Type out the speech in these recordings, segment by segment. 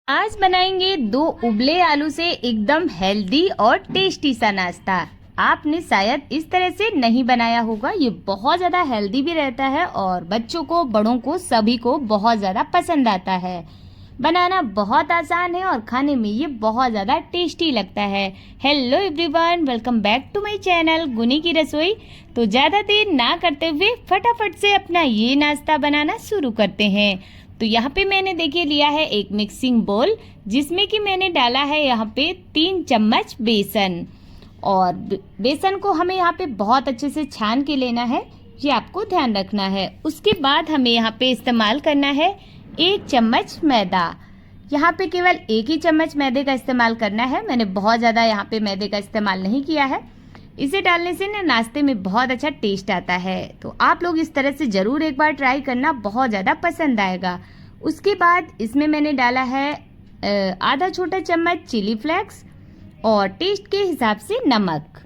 आज बनाएंगे दो उबले आलू से एकदम हेल्दी और टेस्टी सा नाश्ता। आपने शायद इस तरह से नहीं बनाया होगा। ये बहुत ज़्यादा हेल्दी भी रहता है और बच्चों को, बड़ों को, सभी को बहुत ज़्यादा पसंद आता है। बनाना बहुत आसान है और खाने में ये बहुत ज़्यादा टेस्टी लगता है। Hello everyone, welcome back to my channel Guni की रसोई। तो ज़्यादा देर ना करते हुए फटाफट से अपना ये नाश्ता बनाना शुरू करते हैं। तो यहाँ पे मैंने देखिए लिया है एक मिक्सिंग बोल, जिसमें कि मैंने डाला है यहाँ पे 3 चम्मच बेसन। और बेसन को हमें यहाँ पे बहुत अच्छे से छान के लेना है, ये आपको ध्यान रखना है। उसके बाद हमें यहाँ पे इस्तेमाल करना है 1 चम्मच मैदा। यहाँ पे केवल 1 ही चम्मच मैदे का इस्तेमाल करना है। मैंने बहुत ज़्यादा यहाँ पे मैदे का इस्तेमाल नहीं किया है। इसे डालने से ना नाश्ते में बहुत अच्छा टेस्ट आता है। तो आप लोग इस तरह से ज़रूर एक बार ट्राई करना, बहुत ज़्यादा पसंद आएगा। उसके बाद इसमें मैंने डाला है आधा छोटा चम्मच चिली फ्लेक्स और टेस्ट के हिसाब से नमक।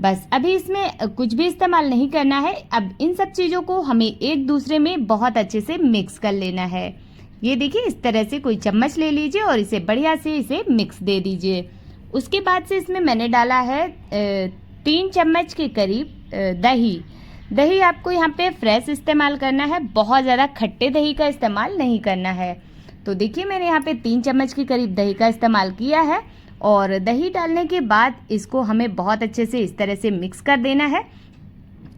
बस अभी इसमें कुछ भी इस्तेमाल नहीं करना है। अब इन सब चीज़ों को हमें एक दूसरे में बहुत अच्छे से मिक्स कर लेना है। ये देखिए, इस तरह से कोई चम्मच ले लीजिए और इसे बढ़िया से इसे मिक्स दे दीजिए। उसके बाद से इसमें मैंने डाला है 3 चम्मच के करीब दही आपको यहाँ पे फ्रेश इस्तेमाल करना है, बहुत ज़्यादा खट्टे दही का इस्तेमाल नहीं करना है। तो देखिए, मैंने यहाँ पे 3 चम्मच के करीब दही का इस्तेमाल किया है। और दही डालने के बाद इसको हमें बहुत अच्छे से इस तरह से मिक्स कर देना है,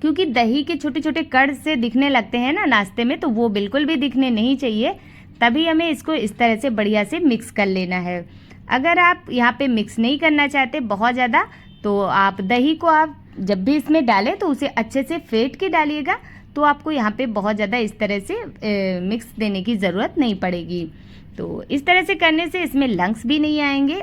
क्योंकि दही के छोटे छोटे कण से दिखने लगते हैं ना नाश्ते में, तो वो बिल्कुल भी दिखने नहीं चाहिए। तभी हमें इसको इस तरह से बढ़िया से मिक्स कर लेना है। अगर आप यहाँ पे मिक्स नहीं करना चाहते बहुत ज़्यादा, तो आप दही को आप जब भी इसमें डालें तो उसे अच्छे से फेंट के डालिएगा, तो आपको यहाँ पे बहुत ज़्यादा इस तरह से मिक्स देने की ज़रूरत नहीं पड़ेगी। तो इस तरह से करने से इसमें लंग्स भी नहीं आएंगे।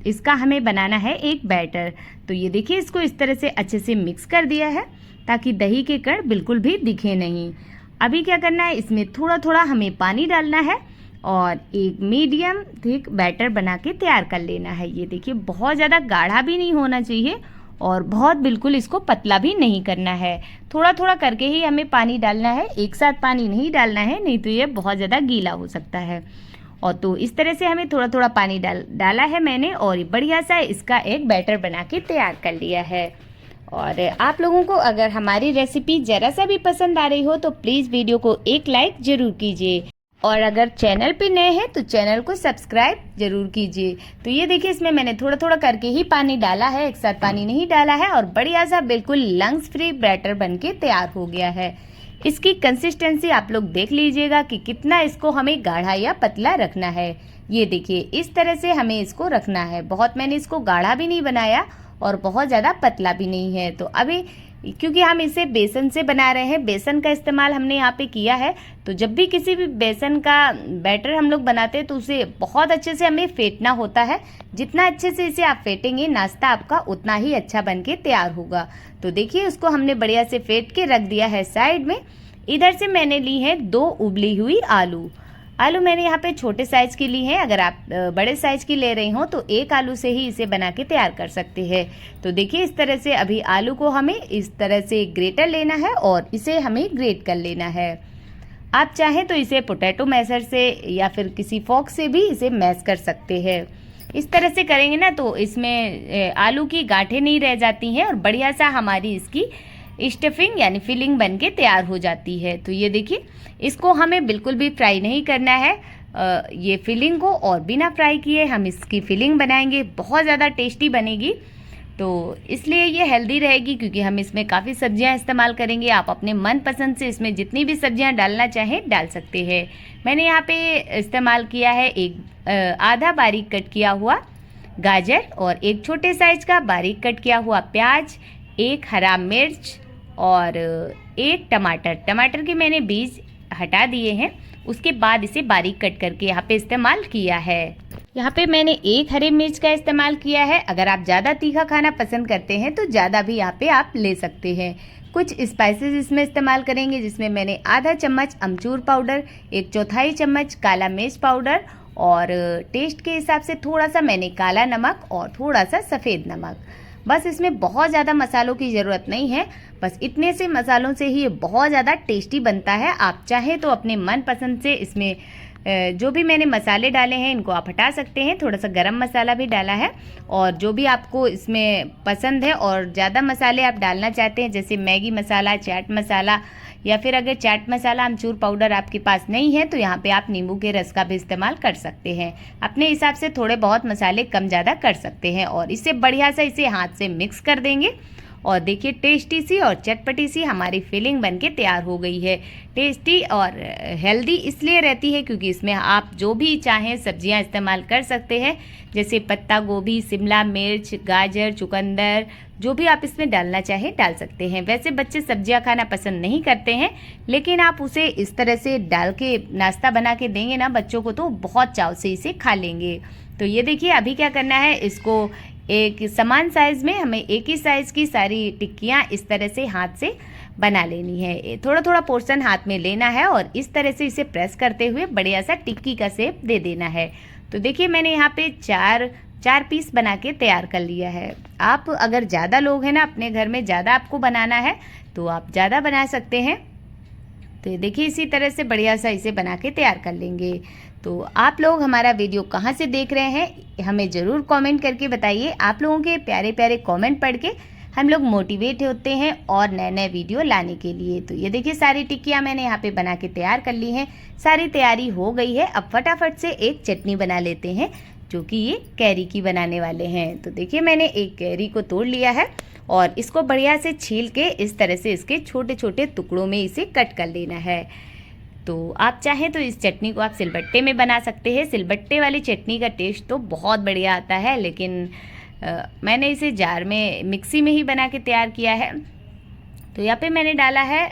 इसका हमें बनाना है एक बैटर। तो ये देखिए, इसको इस तरह से अच्छे से मिक्स कर दिया है ताकि दही के कण बिल्कुल भी दिखे नहीं। अभी क्या करना है, इसमें थोड़ा थोड़ा हमें पानी डालना है और एक मीडियम थिक बैटर बना के तैयार कर लेना है। ये देखिए, बहुत ज़्यादा गाढ़ा भी नहीं होना चाहिए और बहुत बिल्कुल इसको पतला भी नहीं करना है। थोड़ा थोड़ा करके ही हमें पानी डालना है, एक साथ पानी नहीं डालना है, नहीं तो ये बहुत ज़्यादा गीला हो सकता है। और तो इस तरह से हमें थोड़ा थोड़ा पानी डाला है मैंने, और बढ़िया सा इसका एक बैटर बना के तैयार कर लिया है। और आप लोगों को अगर हमारी रेसिपी ज़रा सा भी पसंद आ रही हो तो प्लीज़ वीडियो को एक लाइक ज़रूर कीजिए, और अगर चैनल पे नए हैं तो चैनल को सब्सक्राइब जरूर कीजिए। तो ये देखिए, इसमें मैंने थोड़ा थोड़ा करके ही पानी डाला है, एक साथ पानी नहीं डाला है, और बढ़िया सा बिल्कुल लंग्स फ्री बैटर बनके तैयार हो गया है। इसकी कंसिस्टेंसी आप लोग देख लीजिएगा कि कितना इसको हमें गाढ़ा या पतला रखना है। ये देखिए, इस तरह से हमें इसको रखना है। बहुत मैंने इसको गाढ़ा भी नहीं बनाया और बहुत ज़्यादा पतला भी नहीं है। तो अभी क्योंकि हम इसे बेसन से बना रहे हैं, बेसन का इस्तेमाल हमने यहाँ पे किया है, तो जब भी किसी भी बेसन का बैटर हम लोग बनाते हैं तो उसे बहुत अच्छे से हमें फेंटना होता है। जितना अच्छे से इसे आप फेंटेंगे, नाश्ता आपका उतना ही अच्छा बन के तैयार होगा। तो देखिए, उसको हमने बढ़िया से फेंट के रख दिया है साइड में। इधर से मैंने ली है 2 उबली हुई आलू मैंने यहाँ पे छोटे साइज की ली है। अगर आप बड़े साइज की ले रही हो तो 1 आलू से ही इसे बना के तैयार कर सकते हैं। तो देखिए, इस तरह से अभी आलू को हमें इस तरह से ग्रेटर लेना है और इसे हमें ग्रेट कर लेना है। आप चाहें तो इसे पोटैटो मैशर से या फिर किसी फॉक से भी इसे मैश कर सकते हैं। इस तरह से करेंगे ना तो इसमें आलू की गांठें नहीं रह जाती हैं और बढ़िया सा हमारी इसकी स्टफिंग यानी फिलिंग बन के तैयार हो जाती है। तो ये देखिए, इसको हमें बिल्कुल भी फ्राई नहीं करना है। ये फिलिंग को और बिना फ्राई किए हम इसकी फिलिंग बनाएंगे, बहुत ज़्यादा टेस्टी बनेगी। तो इसलिए ये हेल्दी रहेगी, क्योंकि हम इसमें काफ़ी सब्जियां इस्तेमाल करेंगे। आप अपने मनपसंद से इसमें जितनी भी सब्जियां डालना चाहें डाल सकते हैं। मैंने यहाँ पे इस्तेमाल किया है एक आधा बारीक कट किया हुआ गाजर और एक छोटे साइज का बारीक कट किया हुआ प्याज, 1 हरा मिर्च और 1 टमाटर के मैंने बीज हटा दिए हैं। उसके बाद इसे बारीक कट करके यहाँ पे इस्तेमाल किया है। यहाँ पे मैंने 1 हरे मिर्च का इस्तेमाल किया है। अगर आप ज़्यादा तीखा खाना पसंद करते हैं तो ज़्यादा भी यहाँ पे आप ले सकते हैं। कुछ स्पाइसेस इसमें इस्तेमाल करेंगे, जिसमें मैंने आधा चम्मच अमचूर पाउडर, 1/4 चम्मच काला मिर्च पाउडर और टेस्ट के हिसाब से थोड़ा सा मैंने काला नमक और थोड़ा सा सफ़ेद नमक। बस इसमें बहुत ज़्यादा मसालों की ज़रूरत नहीं है, बस इतने से मसालों से ही ये बहुत ज़्यादा टेस्टी बनता है। आप चाहें तो अपने मन पसंद से इसमें जो भी मैंने मसाले डाले हैं इनको आप हटा सकते हैं। थोड़ा सा गरम मसाला भी डाला है, और जो भी आपको इसमें पसंद है और ज़्यादा मसाले आप डालना चाहते हैं, जैसे मैगी मसाला, चाट मसाला, या फिर अगर चाट मसाला अमचूर पाउडर आपके पास नहीं है तो यहाँ पे आप नींबू के रस का भी इस्तेमाल कर सकते हैं। अपने हिसाब से थोड़े बहुत मसाले कम ज़्यादा कर सकते हैं, और इससे बढ़िया सा इसे हाथ से मिक्स कर देंगे। और देखिए टेस्टी सी और चटपटी सी हमारी फिलिंग बनके तैयार हो गई है। टेस्टी और हेल्दी इसलिए रहती है क्योंकि इसमें आप जो भी चाहें सब्जियां इस्तेमाल कर सकते हैं, जैसे पत्ता गोभी, शिमला मिर्च, गाजर, चुकंदर, जो भी आप इसमें डालना चाहें डाल सकते हैं। वैसे बच्चे सब्जियां खाना पसंद नहीं करते हैं, लेकिन आप उसे इस तरह से डाल के नाश्ता बना के देंगे ना बच्चों को, तो बहुत चाव से इसे खा लेंगे। तो ये देखिए अभी क्या करना है, इसको एक समान साइज़ में हमें एक ही साइज़ की सारी टिक्कियाँ इस तरह से हाथ से बना लेनी है। थोड़ा थोड़ा पोर्शन हाथ में लेना है और इस तरह से इसे प्रेस करते हुए बढ़िया सा टिक्की का शेप दे देना है। तो देखिए मैंने यहाँ पे चार पीस बना के तैयार कर लिया है। आप अगर ज़्यादा लोग हैं ना, अपने घर में ज़्यादा आपको बनाना है तो आप ज़्यादा बना सकते हैं। तो देखिए इसी तरह से बढ़िया सा इसे बना के तैयार कर लेंगे। तो आप लोग हमारा वीडियो कहाँ से देख रहे हैं हमें ज़रूर कमेंट करके बताइए। आप लोगों के प्यारे प्यारे कमेंट पढ़ के हम लोग मोटिवेट होते हैं और नए नए वीडियो लाने के लिए। तो ये देखिए सारी टिक्कियाँ मैंने यहाँ पे बना के तैयार कर ली हैं। सारी तैयारी हो गई है। अब फटाफट से एक चटनी बना लेते हैं, जो कि ये कैरी की बनाने वाले हैं। तो देखिए मैंने एक कैरी को तोड़ लिया है और इसको बढ़िया से छील के इस तरह से इसके छोटे छोटे टुकड़ों में इसे कट कर लेना है। तो आप चाहें तो इस चटनी को आप सिलबट्टे में बना सकते हैं। सिलबट्टे वाली चटनी का टेस्ट तो बहुत बढ़िया आता है, लेकिन मैंने इसे जार में मिक्सी में ही बना के तैयार किया है। तो यहाँ पे मैंने डाला है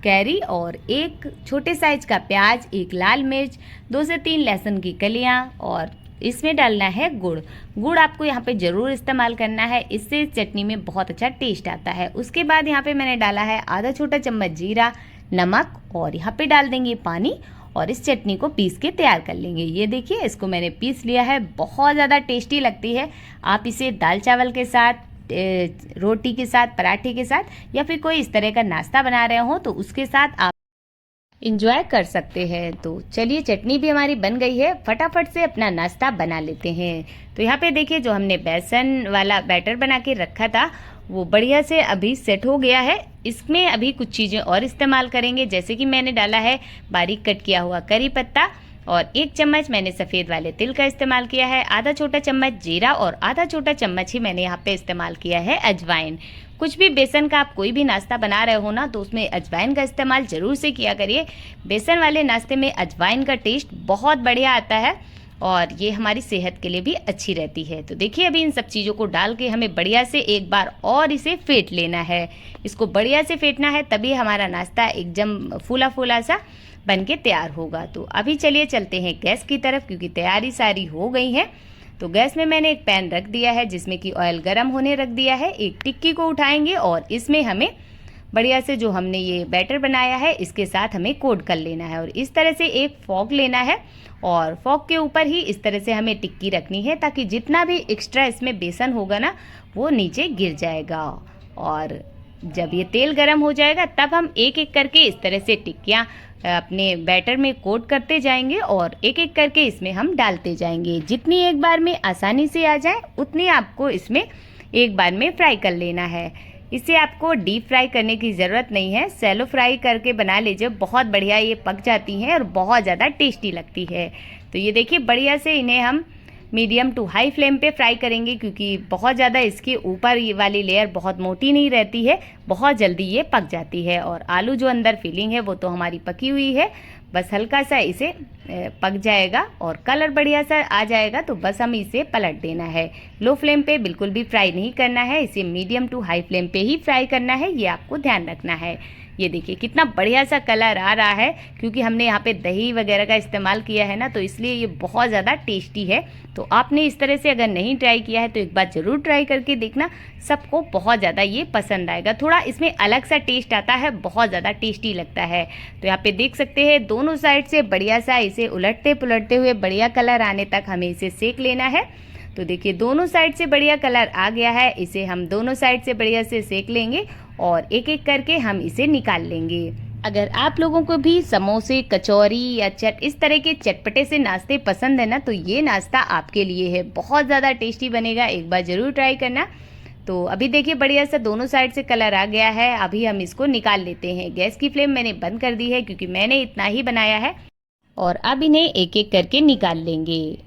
कैरी और एक छोटे साइज का प्याज, एक लाल मिर्च, 2 से 3 लहसुन की कलियाँ, और इसमें डालना है गुड़। गुड़ आपको यहाँ पे ज़रूर इस्तेमाल करना है, इससे चटनी में बहुत अच्छा टेस्ट आता है। उसके बाद यहाँ पे मैंने डाला है आधा छोटा चम्मच जीरा, नमक, और यहाँ पे डाल देंगे पानी, और इस चटनी को पीस के तैयार कर लेंगे। ये देखिए इसको मैंने पीस लिया है। बहुत ज़्यादा टेस्टी लगती है। आप इसे दाल चावल के साथ, रोटी के साथ, पराठे के साथ, या फिर कोई इस तरह का नाश्ता बना रहे हो तो उसके साथ आप इंजॉय कर सकते हैं। तो चलिए चटनी भी हमारी बन गई है, फटाफट से अपना नाश्ता बना लेते हैं। तो यहाँ पे देखिए जो हमने बेसन वाला बैटर बना के रखा था वो बढ़िया से अभी सेट हो गया है। इसमें अभी कुछ चीज़ें और इस्तेमाल करेंगे, जैसे कि मैंने डाला है बारीक कट किया हुआ करी पत्ता, और 1 चम्मच मैंने सफ़ेद वाले तिल का इस्तेमाल किया है, आधा छोटा चम्मच जीरा, और आधा छोटा चम्मच ही मैंने यहाँ पे इस्तेमाल किया है अजवाइन। कुछ भी बेसन का आप कोई भी नाश्ता बना रहे हो ना तो उसमें अजवाइन का इस्तेमाल ज़रूर से किया करिए। बेसन वाले नाश्ते में अजवाइन का टेस्ट बहुत बढ़िया आता है और ये हमारी सेहत के लिए भी अच्छी रहती है। तो देखिए अभी इन सब चीज़ों को डाल के हमें बढ़िया से एक बार और इसे फेंट लेना है। इसको बढ़िया से फेंटना है, तभी हमारा नाश्ता एकदम फूला फूला सा बन के तैयार होगा। तो अभी चलिए चलते हैं गैस की तरफ, क्योंकि तैयारी सारी हो गई है। तो गैस में मैंने एक पैन रख दिया है जिसमें कि ऑयल गर्म होने रख दिया है। एक टिक्की को उठाएंगे और इसमें हमें बढ़िया से जो हमने ये बैटर बनाया है इसके साथ हमें कोट कर लेना है, और इस तरह से एक फॉक लेना है और फॉक के ऊपर ही इस तरह से हमें टिक्की रखनी है, ताकि जितना भी एक्स्ट्रा इसमें बेसन होगा ना वो नीचे गिर जाएगा। और जब ये तेल गर्म हो जाएगा तब हम एक एक करके इस तरह से टिक्कियाँ अपने बैटर में कोट करते जाएंगे और एक एक करके इसमें हम डालते जाएंगे। जितनी एक बार में आसानी से आ जाए उतनी आपको इसमें एक बार में फ्राई कर लेना है। इसे आपको डीप फ्राई करने की ज़रूरत नहीं है, सैलो फ्राई करके बना लीजिए, बहुत बढ़िया ये पक जाती हैं और बहुत ज़्यादा टेस्टी लगती है। तो ये देखिए बढ़िया से इन्हें हम मीडियम टू हाई फ्लेम पे फ्राई करेंगे, क्योंकि बहुत ज़्यादा इसके ऊपर ये वाली लेयर बहुत मोटी नहीं रहती है, बहुत जल्दी ये पक जाती है। और आलू जो अंदर फिलिंग है वो तो हमारी पकी हुई है, बस हल्का सा इसे पक जाएगा और कलर बढ़िया सा आ जाएगा तो बस हमें इसे पलट देना है। लो फ्लेम पे बिल्कुल भी फ्राई नहीं करना है, इसे मीडियम टू हाई फ्लेम पे ही फ्राई करना है, ये आपको ध्यान रखना है। ये देखिए कितना बढ़िया सा कलर आ रहा है, क्योंकि हमने यहाँ पे दही वगैरह का इस्तेमाल किया है ना, तो इसलिए ये बहुत ज़्यादा टेस्टी है। तो आपने इस तरह से अगर नहीं ट्राई किया है तो एक बार ज़रूर ट्राई करके देखना, सबको बहुत ज़्यादा ये पसंद आएगा। थोड़ा इसमें अलग सा टेस्ट आता है, बहुत ज़्यादा टेस्टी लगता है। तो यहाँ पे देख सकते हैं दोनों साइड से बढ़िया सा इसे उलटते पुलटते हुए बढ़िया कलर आने तक हमें इसे सेक लेना है। तो देखिए दोनों साइड से बढ़िया कलर आ गया है, इसे हम दोनों साइड से बढ़िया से सेक लेंगे और एक एक करके हम इसे निकाल लेंगे। अगर आप लोगों को भी समोसे, कचौरी या इस तरह के चटपटे से नाश्ते पसंद है ना, तो ये नाश्ता आपके लिए है। बहुत ज़्यादा टेस्टी बनेगा, एक बार ज़रूर ट्राई करना। तो अभी देखिए बढ़िया सा दोनों साइड से कलर आ गया है। अभी हम इसको निकाल लेते हैं। गैस की फ्लेम मैंने बंद कर दी है क्योंकि मैंने इतना ही बनाया है। और अब इन्हें एक एक करके निकाल लेंगे।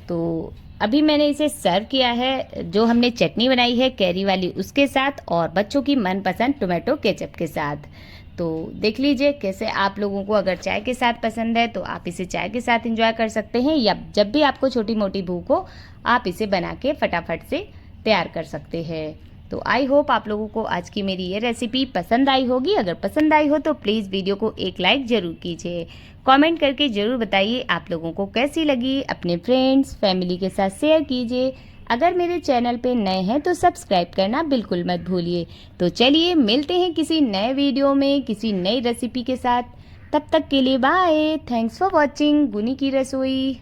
तो अभी मैंने इसे सर्व किया है, जो हमने चटनी बनाई है कैरी वाली उसके साथ, और बच्चों की मनपसंद टोमेटो केचप के साथ। तो देख लीजिए कैसे आप लोगों को अगर चाय के साथ पसंद है तो आप इसे चाय के साथ एंजॉय कर सकते हैं, या जब भी आपको छोटी मोटी भूख हो आप इसे बना के फटाफट से तैयार कर सकते हैं। तो आई होप आप लोगों को आज की मेरी ये रेसिपी पसंद आई होगी। अगर पसंद आई हो तो प्लीज़ वीडियो को एक लाइक ज़रूर कीजिए। कमेंट करके ज़रूर बताइए आप लोगों को कैसी लगी। अपने फ्रेंड्स फैमिली के साथ शेयर कीजिए। अगर मेरे चैनल पे नए हैं तो सब्सक्राइब करना बिल्कुल मत भूलिए। तो चलिए मिलते हैं किसी नए वीडियो में किसी नई रेसिपी के साथ। तब तक के लिए बाय। थैंक्स फॉर वॉचिंग बुनी की रसोई।